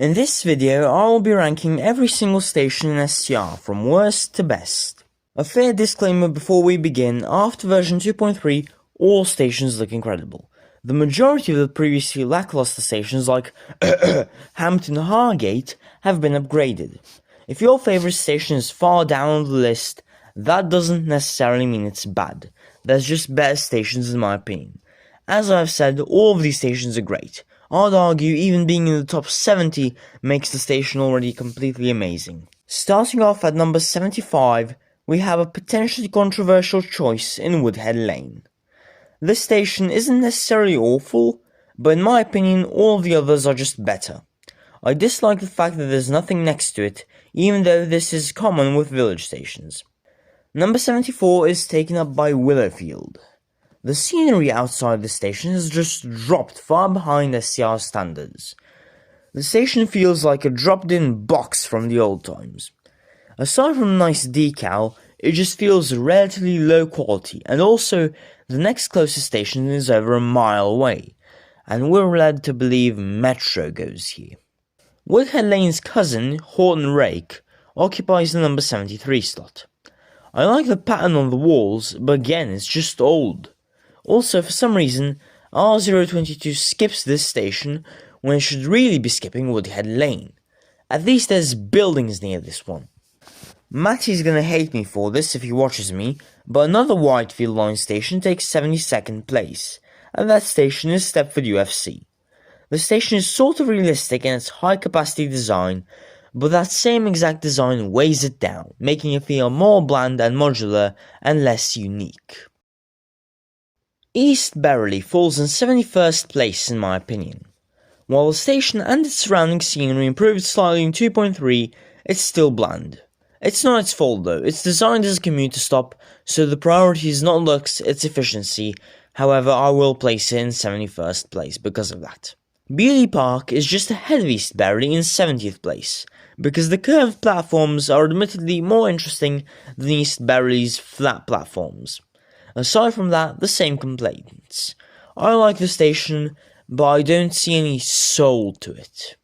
In this video, I will be ranking every single station in STR from worst to best. A fair disclaimer before we begin: after version 2.3, all stations look incredible. The majority of the previously lackluster stations like Hampton Hargate have been upgraded. If your favourite station is far down on the list, that doesn't necessarily mean it's bad. There's just better stations in my opinion. As I've said, all of these stations are great. I'd argue even being in the top 70 makes the station already completely amazing. Starting off at number 75, we have a potentially controversial choice in Woodhead Lane. This station isn't necessarily awful, but in my opinion all of the others are just better. I dislike the fact that there's nothing next to it, even though this is common with village stations. Number 74 is taken up by Willowfield. The scenery outside the station has just dropped far behind SCR standards. The station feels like a dropped-in box from the old times. Aside from a nice decal, it just feels relatively low quality, and also the next closest station is over a mile away, and we're led to believe Metro goes here. Woodhead Lane's cousin, Horton Rake, occupies the number 73 slot. I like the pattern on the walls, but again it's just old. Also, for some reason, R022 skips this station when it should really be skipping Woodhead Lane. At least there's buildings near this one. Matty's gonna hate me for this if he watches me, but another Whitefield Line station takes 72nd place, and that station is Stepford UFC. The station is sort of realistic in its high capacity design, but that same exact design weighs it down, making it feel more bland and modular and less unique. East Berrily falls in 71st place in my opinion. While the station and its surrounding scenery improved slightly in 2.3, it's still bland. It's not its fault though, it's designed as a commuter stop, so the priority is not looks, it's efficiency. However, I will place it in 71st place because of that. Beauty Park is just ahead of East Berrily in 70th place, because the curved platforms are admittedly more interesting than East Berrily's flat platforms. Aside from that, the same complaints. I like the station, but I don't see any soul to it.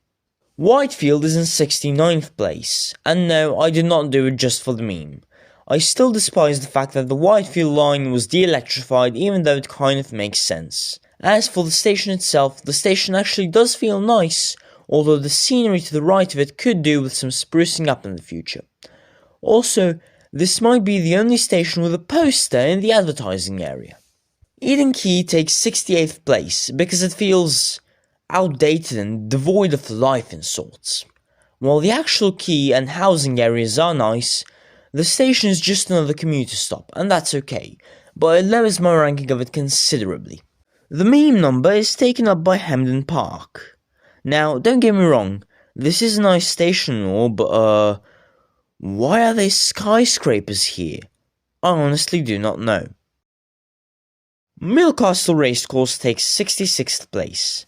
Whitefield is in 69th place, and no, I did not do it just for the meme. I still despise the fact that the Whitefield line was de-electrified, even though it kind of makes sense. As for the station itself, the station actually does feel nice, although the scenery to the right of it could do with some sprucing up in the future. Also, this might be the only station with a poster in the advertising area. Eden Quay takes 68th place because it feels outdated and devoid of life in sorts. While the actual quay and housing areas are nice, the station is just another commuter stop, and that's okay, but it lowers my ranking of it considerably. The meme number is taken up by Hemden Park. Now, don't get me wrong, this is a nice station and all, but why are there skyscrapers here? I honestly do not know. Millcastle Racecourse takes 66th place.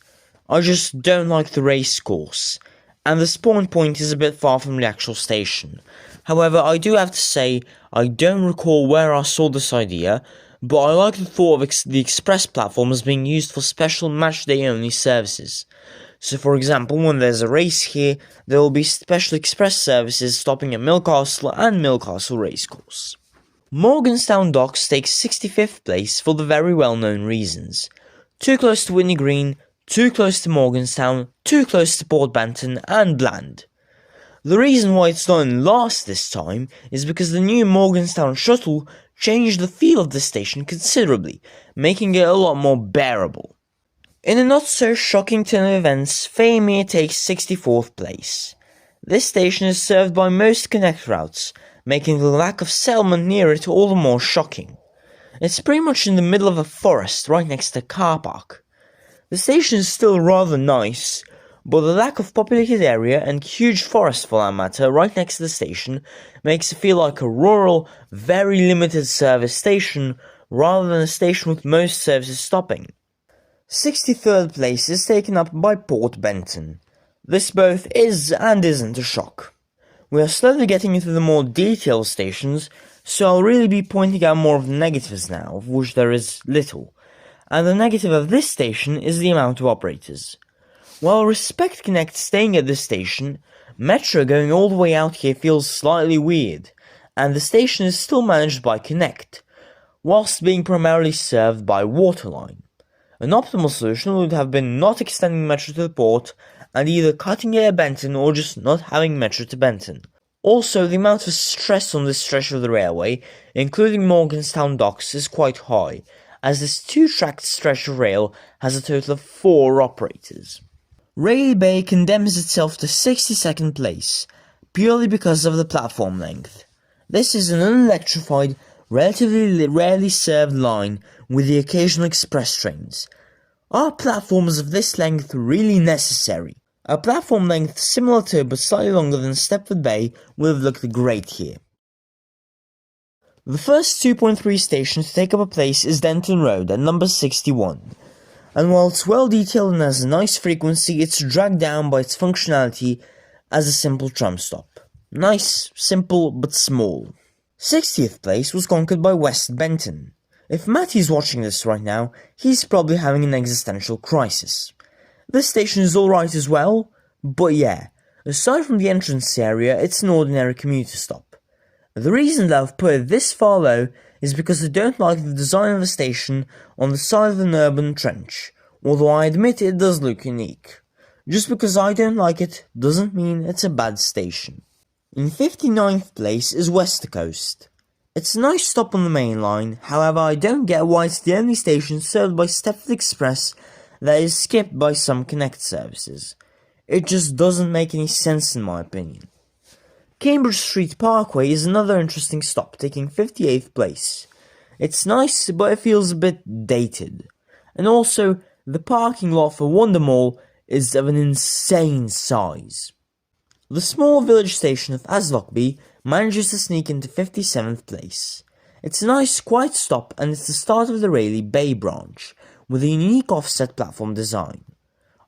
I just don't like the racecourse, and the spawn point is a bit far from the actual station. However, I do have to say, I don't recall where I saw this idea, but I like the thought of the express platform as being used for special matchday only services. So for example, when there's a race here, there will be special express services stopping at Millcastle and Millcastle Racecourse. Morganstown Docks takes 65th place for the very well known reasons. Too close to Whitney Green, too close to Morganstown, too close to Port Benton, and bland. The reason why it's not in last this time is because the new Morganstown shuttle changed the feel of the station considerably, making it a lot more bearable. In a not so shocking turn of events, Fairmere takes 64th place. This station is served by most Connect routes, making the lack of settlement near it all the more shocking. It's pretty much in the middle of a forest right next to a car park. The station is still rather nice, but the lack of populated area and huge forest for that matter right next to the station makes it feel like a rural, very limited service station rather than a station with most services stopping. 63rd place is taken up by Port Benton. This both is and isn't a shock. We are slowly getting into the more detailed stations, so I'll really be pointing out more of the negatives now, of which there is little. And the negative of this station is the amount of operators. While Respect Connect staying at this station, Metro going all the way out here feels slightly weird, and the station is still managed by Connect, whilst being primarily served by Waterline. An optimal solution would have been not extending Metro to the port, and either cutting it at Benton or just not having Metro to Benton. Also, the amount of stress on this stretch of the railway, including Morganstown docks, is quite high, as this 2-track stretch of rail has a total of 4 operators. Rayleigh Bay condemns itself to 62nd place, purely because of the platform length. This is an unelectrified, relatively rarely served line with the occasional express trains. Are platforms of this length really necessary? A platform length similar to but slightly longer than Stepford Bay would have looked great here. The first 2.3 station to take up a place is Denton Road at number 61, and while it's well detailed and has a nice frequency, it's dragged down by its functionality as a simple tram stop. Nice, simple, but small. 60th place was conquered by West Benton. If Matty's watching this right now, he's probably having an existential crisis. This station is alright as well, but yeah, aside from the entrance area, it's an ordinary commuter stop. The reason that I've put it this far low is because I don't like the design of the station on the side of an urban trench, although I admit it does look unique. Just because I don't like it doesn't mean it's a bad station. In 59th place is Wester Coast. It's a nice stop on the main line, however I don't get why it's the only station served by Stepford Express that is skipped by some Connect services. It just doesn't make any sense in my opinion. Cambridge Street Parkway is another interesting stop, taking 58th place. It's nice, but it feels a bit dated. And also, the parking lot for Wonder Mall is of an insane size. The small village station of Aslockby manages to sneak into 57th place. It's a nice, quiet stop, and it's the start of the Rayleigh Bay branch, with a unique offset platform design.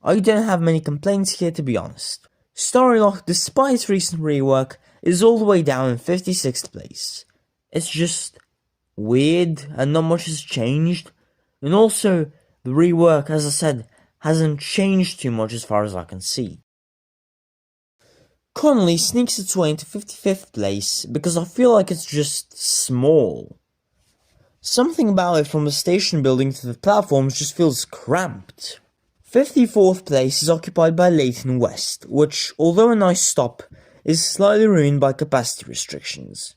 I don't have many complaints here, to be honest. Storylock, despite its recent rework, is all the way down in 56th place. It's just weird, and not much has changed. And also, the rework, as I said, hasn't changed too much as far as I can see. Connolly sneaks its way into 55th place because I feel like it's just small. Something about it from the station building to the platforms just feels cramped. 54th place is occupied by Leighton West, which, although a nice stop, is slightly ruined by capacity restrictions.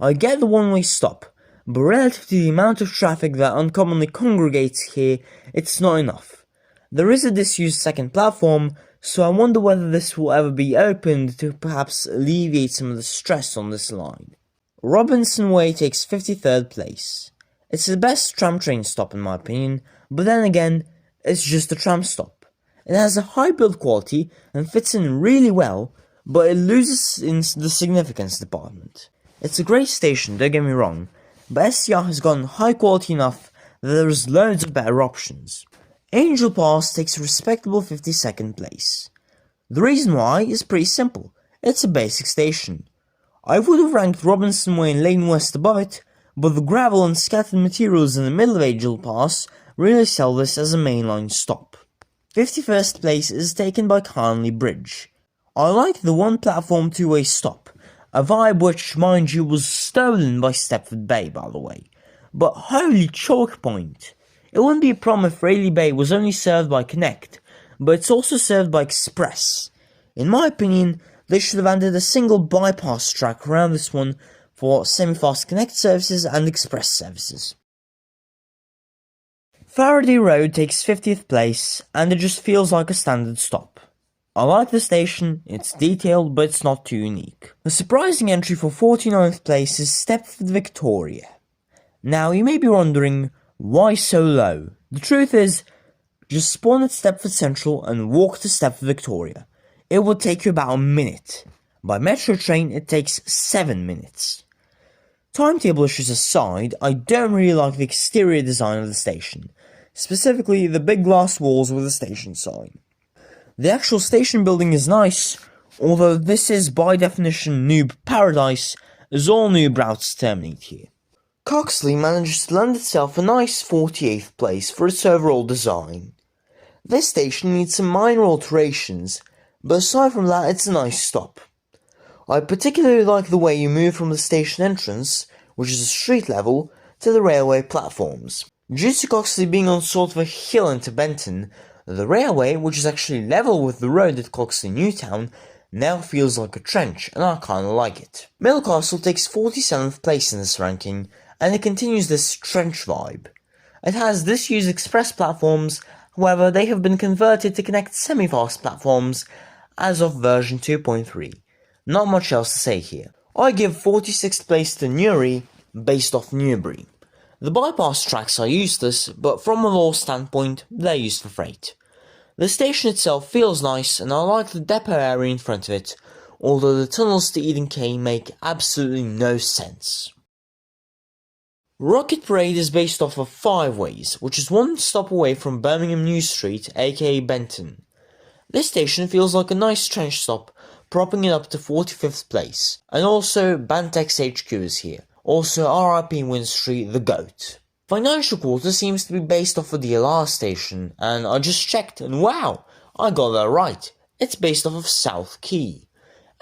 I get the one-way stop, but relative to the amount of traffic that uncommonly congregates here, it's not enough. There is a disused second platform, so I wonder whether this will ever be opened to perhaps alleviate some of the stress on this line. Robinson Way takes 53rd place. It's the best tram train stop in my opinion, but then again, it's just a tram stop. It has a high build quality and fits in really well, but it loses in the significance department. It's a great station, don't get me wrong, but SCR has gotten high quality enough that there's loads of better options. Angel Pass takes a respectable 52nd place. The reason why is pretty simple. It's a basic station. I would have ranked Robinson Way and Lane West above it, but the gravel and scattered materials in the middle of Angel Pass really sell this as a mainline stop. 51st place is taken by Carnley Bridge. I like the one platform two-way stop, a vibe which, mind you, was stolen by Stepford Bay, by the way. But holy choke point! It wouldn't be a problem if Rayleigh Bay was only served by Connect, but it's also served by Express. In my opinion, they should have added a single bypass track around this one for semi-fast Connect services and Express services. Faraday Road takes 50th place, and it just feels like a standard stop. I like the station, it's detailed, but it's not too unique. The surprising entry for 49th place is Stepford Victoria. Now, you may be wondering, why so low? The truth is, just spawn at Stepford Central and walk to Stepford Victoria. It will take you about a minute. By metro train, it takes 7 minutes. Timetable issues aside, I don't really like the exterior design of the station, specifically the big glass walls with the station sign. The actual station building is nice, although this is by definition noob paradise, as all noob routes terminate here. Coxley manages to land itself a nice 48th place for its overall design. This station needs some minor alterations, but aside from that it's a nice stop. I particularly like the way you move from the station entrance, which is a street level, to the railway platforms. Due to Coxley being on sort of a hill into Benton, the railway, which is actually level with the road at Coxley Newtown, now feels like a trench, and I kinda like it. Millcastle takes 47th place in this ranking, and it continues this trench vibe. It has disused express platforms, however they have been converted to connect semi-fast platforms as of version 2.3. Not much else to say here. I give 46th place to Newry, based off Newbury. The bypass tracks are useless, but from a law standpoint, they're used for freight. The station itself feels nice, and I like the depot area in front of it, although the tunnels to Eden Quay make absolutely no sense. Rocket Parade is based off of Five Ways, which is one stop away from Birmingham New Street, aka Benton. This station feels like a nice trench stop, propping it up to 45th place. And also, Bantex HQ is here. Also, RIP Win Street, the GOAT. Financial Quarter seems to be based off a DLR station, and I just checked, and wow, I got that right. It's based off of South Quay.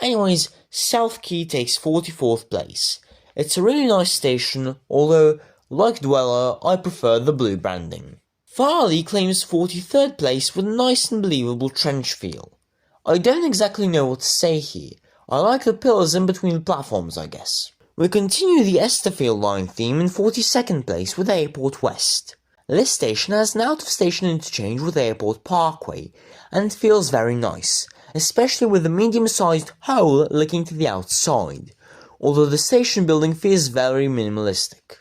Anyways, South Quay takes 44th place. It's a really nice station, although, like Dweller, I prefer the blue branding. Farley claims 43rd place with a nice and believable trench feel. I don't exactly know what to say here. I like the pillars in between the platforms, I guess. We continue the Esterfield line theme in 42nd place with Airport West. This station has an out-of-station interchange with Airport Parkway, and it feels very nice, especially with a medium-sized hole looking to the outside, although the station building feels very minimalistic.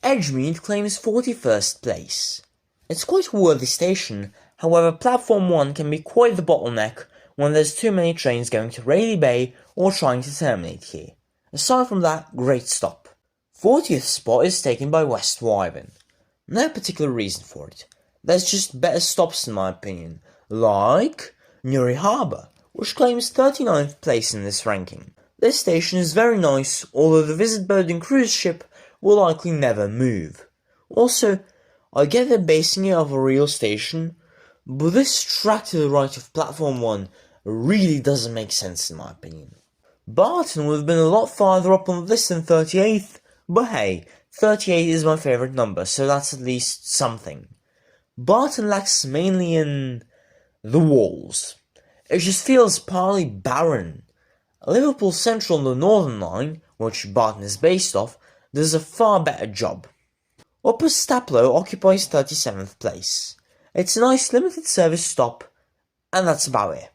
Edgemead claims 41st place. It's quite a worthy station, however platform 1 can be quite the bottleneck when there's too many trains going to Rayleigh Bay or trying to terminate here. Aside from that, great stop. 40th spot is taken by West Wyvern. No particular reason for it. There's just better stops in my opinion, like Newry Harbour, which claims 39th place in this ranking. This station is very nice, although the Visit Boating cruise ship will likely never move. Also, I get they're basing it off a real station, but this track to the right of platform 1 really doesn't make sense in my opinion. Barton would have been a lot farther up on this than 38th, but hey, 38 is my favourite number, so that's at least something. Barton lacks mainly in the walls. It just feels partly barren. Liverpool Central on the Northern Line, which Barton is based off, does a far better job. Upper Staplow occupies 37th place. It's a nice limited service stop, and that's about it.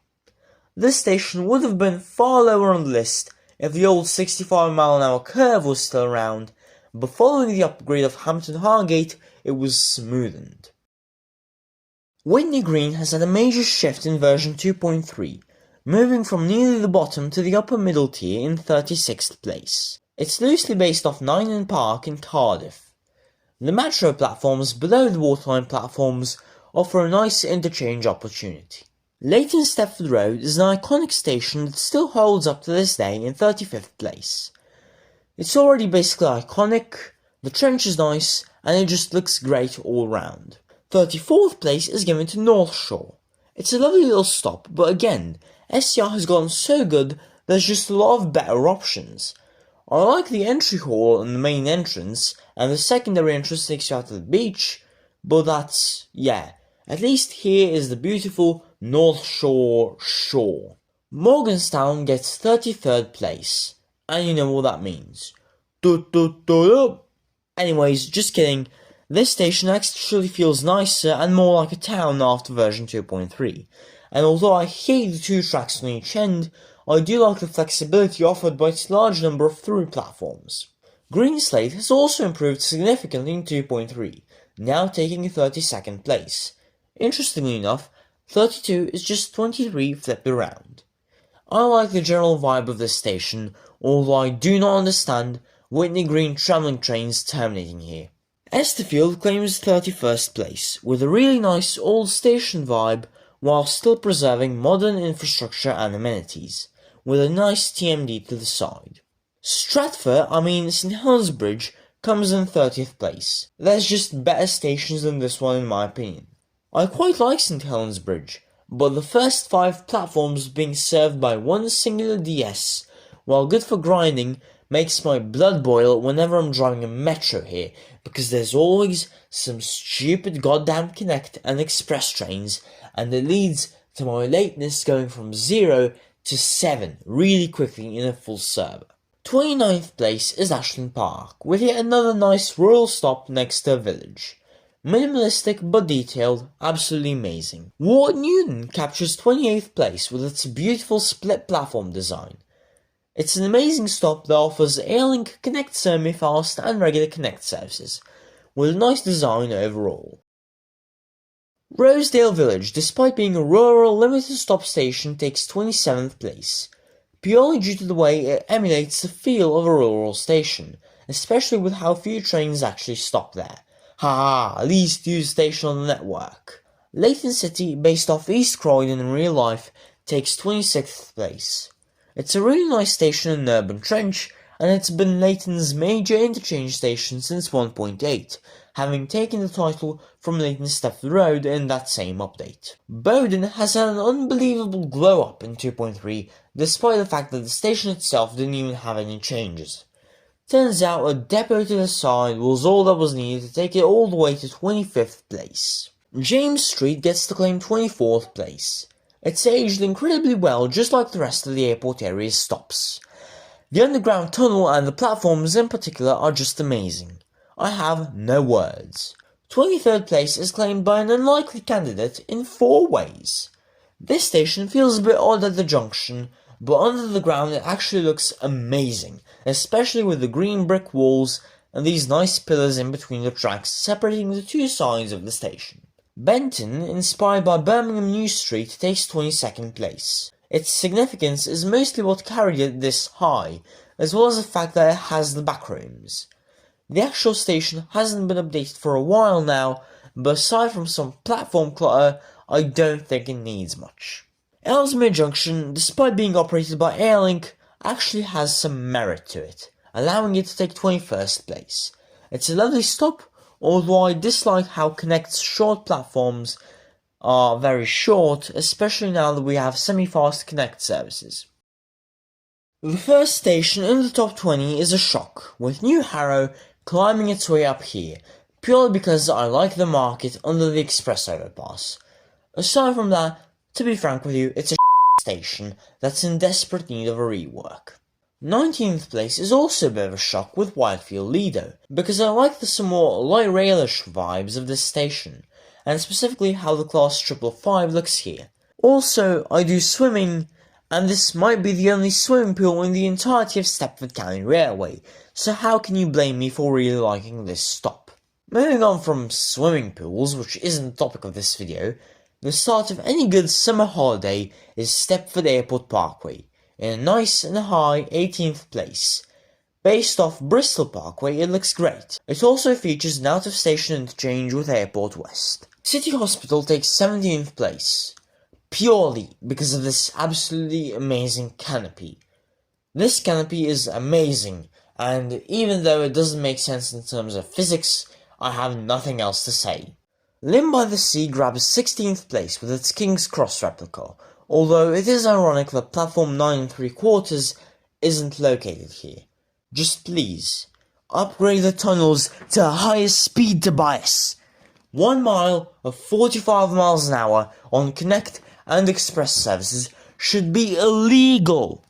This station would have been far lower on the list if the old 65-mile-an-hour curve was still around, but following the upgrade of Hampton Hargate, it was smoothened. Whitney Green has had a major shift in version 2.3, moving from nearly the bottom to the upper middle tier in 36th place. It's loosely based off Nine Park in Cardiff. The metro platforms below the waterline platforms offer a nice interchange opportunity. Leighton Stepford Road is an iconic station that still holds up to this day in 35th place. It's already basically iconic, the trench is nice, and it just looks great all round. 34th place is given to North Shore. It's a lovely little stop, but again, SCR has gotten so good there's just a lot of better options. I like the entry hall and the main entrance, and the secondary entrance takes you out to the beach, but that's, yeah, at least here is the beautiful North Shore shore. Morganstown gets 33rd place, and you know what that means. Anyways, just kidding, this station actually feels nicer and more like a town after version 2.3, and although I hate the 2 tracks on each end, I do like the flexibility offered by its large number of through platforms. Greenslade has also improved significantly in 2.3, now taking 32nd place. Interestingly enough, 32 is just 23 flipped around. I like the general vibe of this station, although I do not understand Whitney Green travelling trains terminating here. Esterfield claims 31st place, with a really nice old station vibe while still preserving modern infrastructure and amenities, with a nice TMD to the side. St Helens Bridge comes in 30th place. There's just better stations than this one in my opinion. I quite like St Helens Bridge, but the first 5 platforms being served by one singular DS, while good for grinding, makes my blood boil whenever I'm driving a metro here, because there's always some stupid goddamn Connect and Express trains, and it leads to my lateness going from 0 to 7 really quickly in a full server. 29th place is Ashland Park, with yet another nice rural stop next to a village. Minimalistic but detailed, absolutely amazing. Ward Newton captures 28th place with its beautiful split platform design. It's an amazing stop that offers Airlink Connect semi-fast and regular Connect services, with a nice design overall. Rosedale Village, despite being a rural limited stop station, takes 27th place, purely due to the way it emulates the feel of a rural station, especially with how few trains actually stop there. Haha, least used station on the network. Layton City, based off East Croydon in real life, takes 26th place. It's a really nice station in an urban trench, and it's been Layton's major interchange station since 1.8, having taken the title from Layton Stepford Road in that same update. Bowden has had an unbelievable glow up in 2.3, despite the fact that the station itself didn't even have any changes. Turns out a depot to the side was all that was needed to take it all the way to 25th place. James Street gets to claim 24th place. It's aged incredibly well, just like the rest of the airport area's stops. The underground tunnel and the platforms in particular are just amazing. I have no words. 23rd place is claimed by an unlikely candidate in 4 ways. This station feels a bit odd at the junction, but under the ground it actually looks amazing, especially with the green brick walls and these nice pillars in between the tracks separating the 2 sides of the station. Benton, inspired by Birmingham New Street, takes 22nd place. Its significance is mostly what carried it this high, as well as the fact that it has the backrooms. The actual station hasn't been updated for a while now, but aside from some platform clutter, I don't think it needs much. Ellesmere Junction, despite being operated by Airlink, actually has some merit to it, allowing it to take 21st place. It's a lovely stop, although I dislike how Connect's short platforms are very short, especially now that we have semi-fast Connect services. The first station in the top 20 is a shock, with New Harrow climbing its way up here, purely because I like the market under the express overpass. Aside from that, to be frank with you, it's a station that's in desperate need of a rework. 19th place is also a bit of a shock with Whitefield Lido, because I like the somewhat light railish vibes of this station, and specifically how the class 555 looks here. Also, I do swimming, and this might be the only swimming pool in the entirety of Stepford County Railway, so how can you blame me for really liking this stop? Moving on from swimming pools, which isn't the topic of this video, the start of any good summer holiday is Stepford Airport Parkway, in a nice and high 18th place. Based off Bristol Parkway, it looks great. It also features an out-of-station interchange with Airport West. City Hospital takes 17th place, purely because of this absolutely amazing canopy. This canopy is amazing, and even though it doesn't make sense in terms of physics, I have nothing else to say. Limb by the Sea grabs 16th place with its King's Cross replica, although it is ironic that platform 9 3/4 isn't located here. Just please, upgrade the tunnels to a higher speed, Tobias. 1 mile of 45 miles an hour on Connect and Express services should be illegal.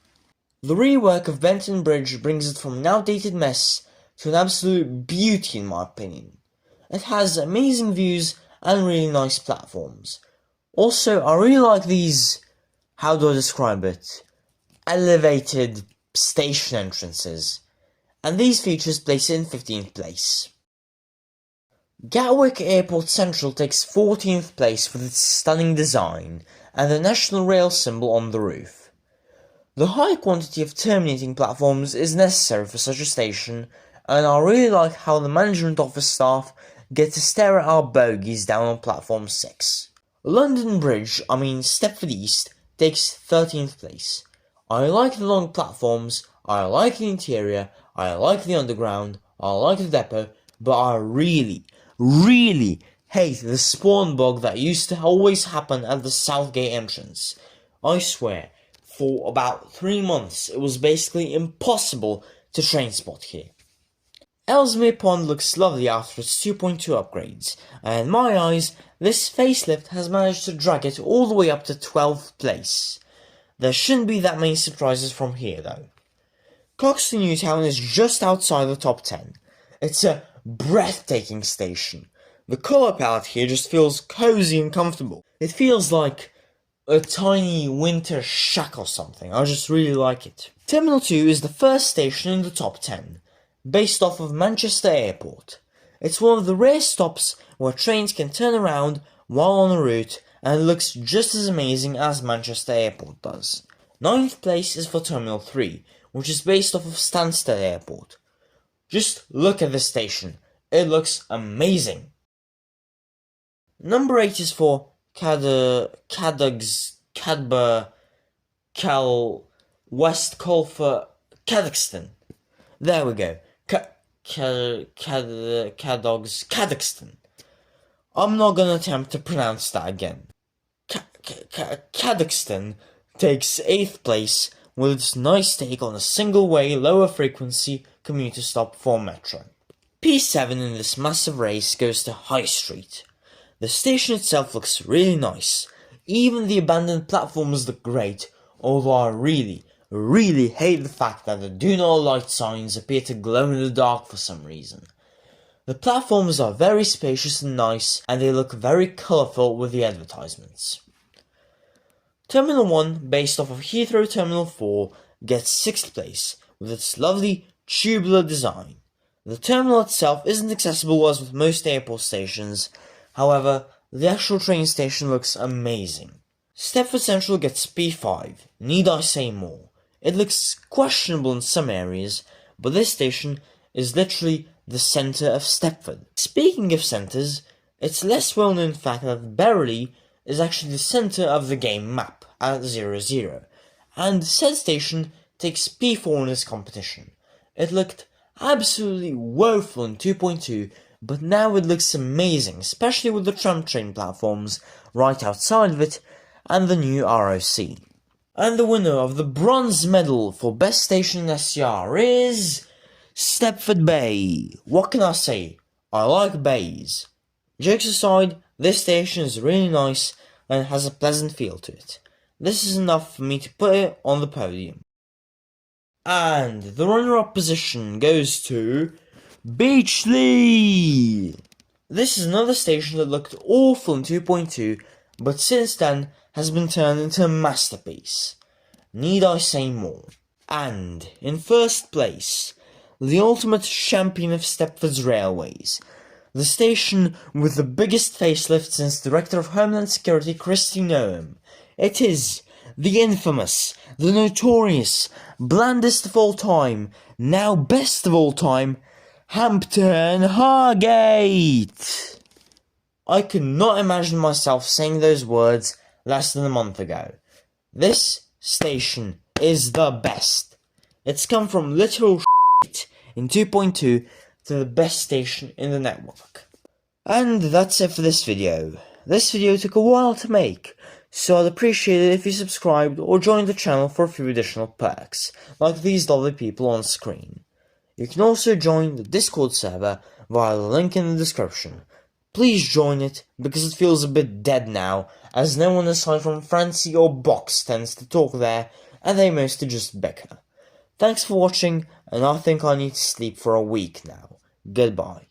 The rework of Benton Bridge brings it from an outdated mess to an absolute beauty in my opinion. It has amazing views and really nice platforms. Also, I really like these, how do I describe it, elevated station entrances, and these features place it in 15th place. Gatwick Airport Central takes 14th place with its stunning design and the National Rail symbol on the roof. The high quantity of terminating platforms is necessary for such a station, and I really like how the management office staff get to stare at our bogies down on platform 6. London Bridge, Stepford East, takes 13th place. I like the long platforms, I like the interior, I like the underground, I like the depot, but I really hate the spawn bug that used to always happen at the Southgate entrance. I swear, for about 3 months it was basically impossible to train spot here. Ellesmere Pond looks lovely after its 2.2 upgrades, and in my eyes, this facelift has managed to drag it all the way up to 12th place. There shouldn't be that many surprises from here though. Coxton Newtown is just outside the top 10. It's a breathtaking station. The colour palette here just feels cozy and comfortable. It feels like a tiny winter shack or something. I just really like it. Terminal 2 is the first station in the top 10, based off of Manchester Airport. It's one of the rare stops where trains can turn around while on a route, and it looks just as amazing as Manchester Airport does. 9th place is for Terminal 3, which is based off of Stansted Airport. Just look at this station, it looks amazing. Number 8 is for West Colfer, Cadoxton. There we go. Cadoxton. I'm not gonna attempt to pronounce that again. Cadoxton takes 8th place with its nice take on a single-way, lower-frequency commuter stop for Metro. P7 in this massive race goes to High Street. The station itself looks really nice. Even the abandoned platforms look great, although I really hate the fact that the do not light signs appear to glow in the dark for some reason. The platforms are very spacious and nice, and they look very colourful with the advertisements. Terminal 1, based off of Heathrow Terminal 4, gets 6th place, with its lovely tubular design. The terminal itself isn't accessible as with most airport stations, however, the actual train station looks amazing. Stepford Central gets P5, need I say more? It looks questionable in some areas, but this station is literally the centre of Stepford. Speaking of centres, it's less well known fact that Berrily is actually the centre of the game map at 00, and said station takes P4 in this competition. It looked absolutely woeful in 2.2, but now it looks amazing, especially with the tram train platforms right outside of it and the new ROC. And the winner of the bronze medal for best station in SCR is Stepford Bay. What can I say? I like bays. Jokes aside, this station is really nice and has a pleasant feel to it. This is enough for me to put it on the podium. And the runner-up position goes to Beachley! This is another station that looked awful in 2.2, but since then has been turned into a masterpiece. Need I say more? And, in first place, the ultimate champion of Stepford's railways, the station with the biggest facelift since Director of Homeland Security Kristi Noem. It is the infamous, the notorious, blandest of all time, now best of all time, Hampton Hargate! I could not imagine myself saying those words less than a month ago. This station is the best. It's come from literal shit in 2.2 to the best station in the network. And that's it for this video. This video took a while to make, so I'd appreciate it if you subscribed or joined the channel for a few additional perks, like these lovely people on screen. You can also join the Discord server via the link in the description. Please join it, because it feels a bit dead now, as no one aside from Francie or Box tends to talk there, and they mostly just bicker. Thanks for watching, and I think I need to sleep for a week now. Goodbye.